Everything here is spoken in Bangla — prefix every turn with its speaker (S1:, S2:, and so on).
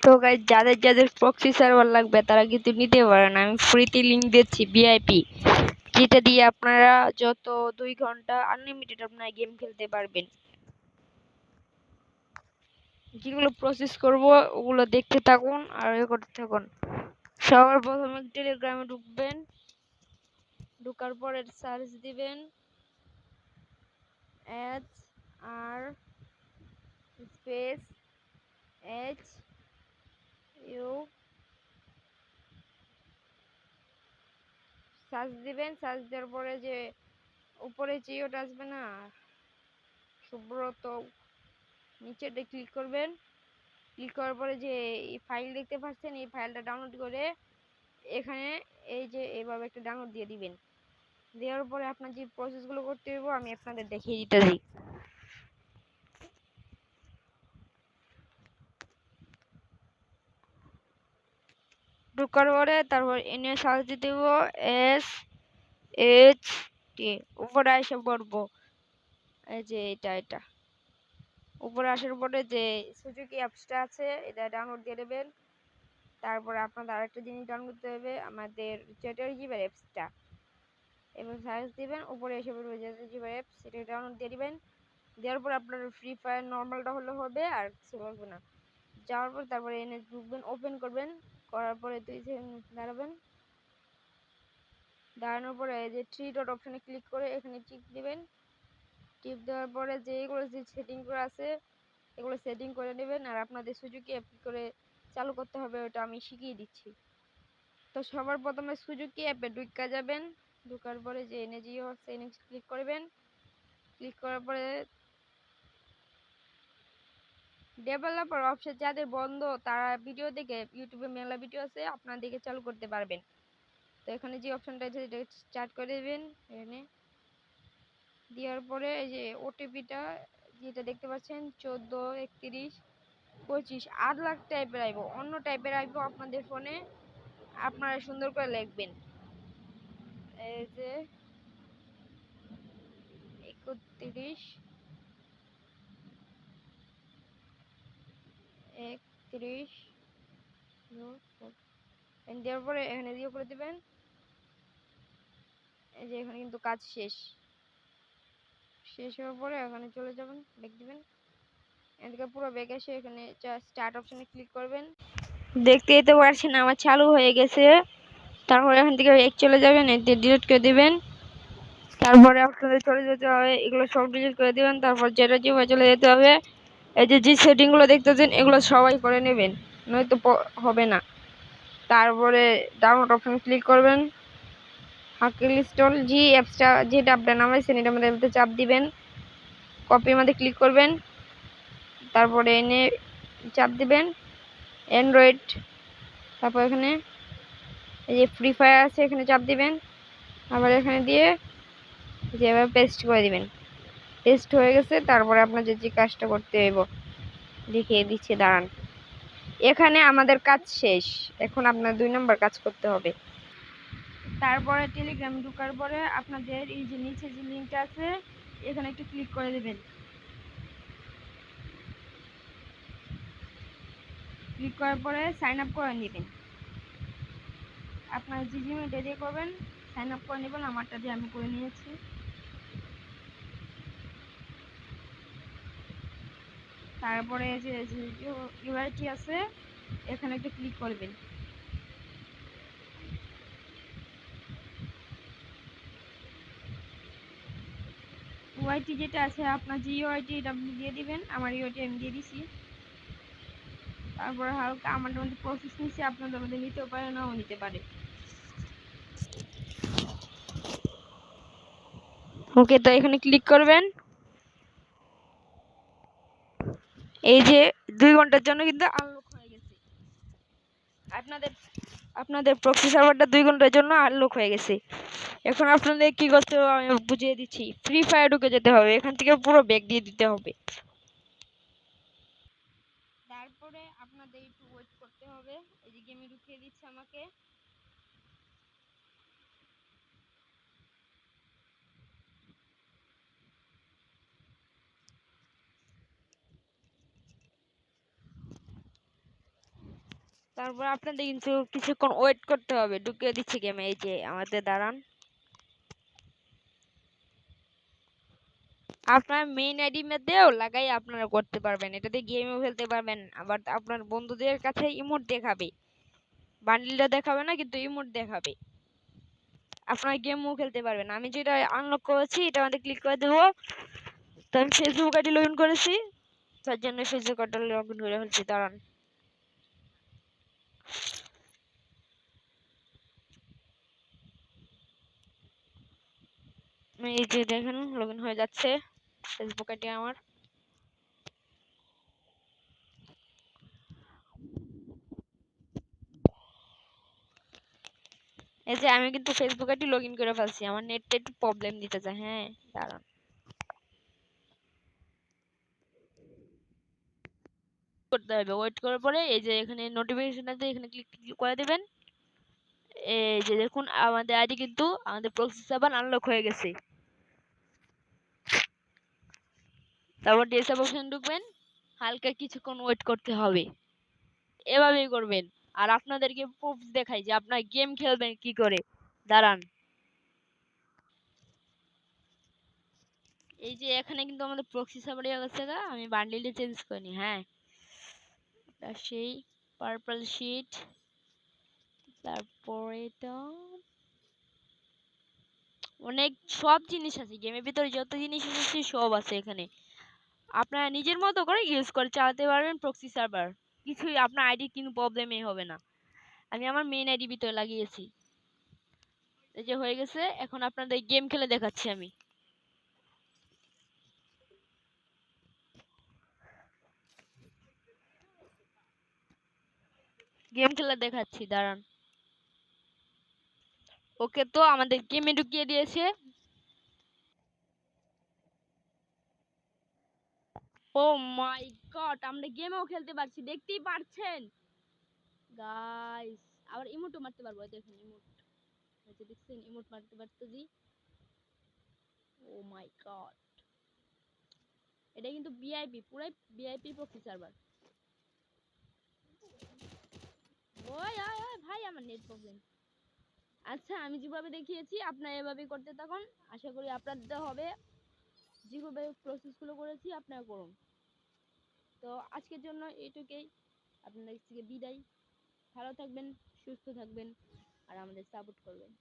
S1: তো গাইস, যাদের যাদের প্রক্সি সার্ভার লাগবে তারা কিন্তু নিতে পারেন। আমি ফ্রিতে লিংক দিচ্ছি ভিআইপি, যেটা দিয়ে আপনারা যত 2 ঘন্টা আনলিমিটেড আপনারা গেম খেলতে পারবেন। যেগুলো প্রসেস করব ওগুলো দেখতে থাকুন আর করতে থাকুন। সবার প্রথমে টেলিগ্রামে ঢুকবেন, ঢোকার পরে সার্চ দিবেন H R space H U, search দিবেন। সার্চ দেওয়ার পরে যে উপরে জিওটা আসবে না সুব্রত, নিচেটা ক্লিক করবেন। ক্লিক করার পরে যে এই ফাইল দেখতে পাচ্ছেন, এই ফাইলটা ডাউনলোড করে এখানে এই যে এইভাবে একটা ডাউনলোড দিয়ে দিবেন। দেওয়ার পরে আপনার যে প্রসেসগুলো করতে হবে আমি আপনাদের দেখিয়ে দিতেছি। ঢোকার পরে তারপর এনে সার্চ দিতে দেবো SHT, উপরে এসে পড়বো এই যে এটা উপরে আসার পরে যে সুজুকি অ্যাপসটা আছে এটা ডাউনলোড দিয়ে দেবেন। তারপরে আপনাদের আরেকটা জিনিস ডাউনলোড করতে হবে, আমাদের চ্যাটার জিবার অ্যাপসটা। এবার সার্চ দিবেন, উপরে এসে পড়বে চ্যাটার জিবার অ্যাপস, সেটা ডাউনলোড দিয়ে দিবেন। দেওয়ার পর আপনার ফ্রি ফায়ার নর্মালটা হলে হবে, আর কিছু লাগবে না। যাওয়ার পর তারপরে এনে ঢুকবেন, ওপেন করবেন, করার পরে 2 সেকেন্ড দাঁড়াবেন। দাঁড়ানোর পরে এই যে 3 ডট অপশনে ক্লিক করে এখানে টিপ দিবেন। টিপ দেওয়ার পরে যে এগুলো যে সেটিং করা আছে এগুলো সেটিং করে নেবেন। আর আপনাদের সুজুকি অ্যাপ কি করে চালু করতে হবে ওটা আমি শিখিয়ে দিচ্ছি। তো সবার প্রথমে সুজুকি অ্যাপে ঢুকা যাবেন। ঢোকার পরে যে এনজিও আছে এনে ক্লিক করবেন। ক্লিক করার পরে ডেভেলপার অপশন যাদের বন্ধ তারা ভিডিও দেখে, ইউটিউবে মেলা ভিডিও আছে আপনারা দেখে চালু করতে পারবেন। তো এখানে যে অপশনটা আছে এটা স্টার্ট করে দেবেন। এখানে দেওয়ার পরে এই যে ওটিপিটা যেটা দেখতে পাচ্ছেন 14 31 25 8 লাখ টাইপের আইব, অন্য টাইপের আইব আপনাদের ফোনে। আপনারা সুন্দর করে লিখবেন এই যে 31 31 দেওয়ার পরে এখানে দিয়ে করে দিবেন। এই যে এখানে কিন্তু কাজ শেষ হওয়ার পরে এখানে চলে যাবেন, ব্যাক দিবেন। এদিকে পুরো ব্যাক এসে এখানে স্টার্ট অপশনে ক্লিক করবেন। দেখতেই তো পারছেন আমার চালু হয়ে গেছে। তারপরে এখান থেকে এক চলে যাবেন, এতে ডিলিট করে দিবেন। তারপরে আপনাদের চলে যেতে হবে, এগুলো সব ডিলিট করে দিবেন। তারপর যেটা যে চলে যেতে হবে, এই যে সেটিংগুলো দেখতেছেন এগুলো সবাই করে নেবেন, নয়তো হবে না। তারপরে ডাউনলোড অপশন ক্লিক করবেন। হাকিল ইনস্টল জি অ্যাপসটা যেটা আপনার নামাইছেন এটা মধ্যে চাপ দিবেন। কপির মধ্যে ক্লিক করবেন, তারপরে এনে চাপ দিবেন অ্যান্ড্রয়েড। তারপর এখানে এই যে ফ্রি ফায়ার আছে এখানে চাপ দিবেন। আবার এখানে দিয়ে যেভাবে পেস্ট করে দিবেন। পেস্ট হয়ে গেছে। তারপরে আপনাদের যে কাজটা করতে হইব দেখিয়ে দিচ্ছি, দাঁড়ান। এখানে আমাদের কাজ শেষ, এখন আপনার 2 নম্বর কাজ করতে হবে। তারপরে টেলিগ্রাম ঢোকার পরে আপনাদের এই যে নিচে যে লিঙ্কটা আছে এখানে একটু ক্লিক করে দেবেন। ক্লিক করার পরে সাইন আপ করে নেবেন। আপনার যে জিমেলটা দিয়ে করবেন সাইন আপ করে নেবেন, আমারটা দিয়ে আমি করে নিয়েছি। তারপরে যে ইউআইটি আছে এখানে একটু ক্লিক করবেন। ইউআইটি যেটা আছে আপনার যে ইউআইটি এটা আপনি দিয়ে দিবেন। আমার ইউআইটি আমি দিয়ে দিছি। তারপরে হালকা আমাদের মধ্যে প্রসেস নিচ্ছে, আপনাদের মধ্যে নিতেও পারে নাও নিতে পারে। ওকে, তো এখানে ক্লিক করবেন। এই যে 2 ঘন্টার জন্য কিন্তু আনলক হয়ে গেছে আপনাদের প্রক্সি সার্ভারটা 2 ঘন্টার জন্য আনলক হয়ে গেছে। এখন আপনাদের কি করতে হবে আমি বুঝিয়ে দিচ্ছি। ফ্রি ফায়ার ঢুকে যেতে হবে, এখান থেকে পুরো ব্যাক দিয়ে দিতে হবে। তারপরে আপনাদের একটু ওয়েট করতে হবে। এই যে গেমে ঢুকিয়ে দিচ্ছে আমাকে। তারপর আপনাদের কিন্তু কিছুক্ষণ ওয়েট করতে হবে, ঢুকিয়ে দিচ্ছি গেমে। এই যে আমাদের দাঁড়ান, আপনার মেইন আইডি মধ্যেও লাগাই আপনারা করতে পারবেন, এটাতে গেমও খেলতে পারবেন। আবার আপনার বন্ধুদের কাছে ইমোট দেখাবে, বান্ডিলটা দেখাবে না কিন্তু ইমোট দেখাবে, আপনার গেমও খেলতে পারবেন। আমি যেটা আনলক করেছি এটা আমাদের ক্লিক করে দেবো। তো আমি ফেসবুক আইডি লগ ইন করেছি, তার জন্য ফেসবুক আইডি লগ ইন করে ফেলছি। দাঁড়ান, এই যে দেখেন লগ ইন হয়ে যাচ্ছে ফেসবুক আইডি আমার। এই যে আমি কিন্তু ফেসবুক আইডি লগ ইন করে ফেলছি, আমার নেটটা একটু প্রবলেম দিতে চায়। হ্যাঁ দাঁড়ান, করতে হবে। ওয়েট করার পরে এই যে এখানে নোটিফিকেশন আছে, এখানে ক্লিক করে দেবেন। এই যে দেখুন আমাদের আইডি কিন্তু আমাদের প্রক্সি সার্ভার আনলক হয়ে গেছে। তারপর ডেস্কটপ অপশন ঢুকবেন, হালকা কিছুক্ষণ ওয়েট করতে হবে, এভাবেই করবেন। আর আপনাদেরকে প্রুফ দেখাই যে আপনার গেম খেলবেন কি করে। দাঁড়ান, এই যে এখানে কিন্তু আমাদের প্রক্সি সার্ভার হয়ে গেছে গা, আমি বান্ডিলটা চেঞ্জ করিনি। হ্যাঁ, সেই পার্পল শিট, তারপরে তো অনেক সব জিনিস আছে গেমের ভিতরে, যত জিনিস আছে সব আছে এখানে। আপনারা নিজের মতো করে ইউজ করে চালাতে পারবেন প্রক্সি সার্ভার, কিছুই আপনার আইডি কিন্তু প্রবলেমই হবে না। আমি আমার মেইন আইডি ভিতরে লাগিয়েছি। এই যে হয়ে গেছে, এখন আপনাদের গেম খেলে দেখাচ্ছি। আমি গেম খেলে দেখাচ্ছি, দাঁড়ান। ওকে, তো আমাদের গেমে ঢুকিয়ে দিয়েছে। ও মাই গড, আমরা গেমও খেলতে পারছি, দেখতেই পারছেন গাইস। আবার ইমোটও মারতে পারবো, দেখুন ইমোট, এই যে দেখছেন ইমোট মারতে পারতেছি। ও মাই গড, এটা কিন্তু ভিআইপি, পুরাই ভিআইপি প্রক্সি সার্ভার। ওই ওই ওই ভাই, আমার নেট প্রবলেম। আচ্ছা, আমি যেভাবে দেখিয়েছি আপনারা এভাবেই করতে থাকুন, আশা করি আপনাদের হবে। যেভাবে প্রসেসগুলো করেছি আপনারা করুন। তো আজকের জন্য এইটুকুই, আপনাদের থেকে বিদায়। ভালো থাকবেন, সুস্থ থাকবেন, আর আমাদের সাপোর্ট করবেন।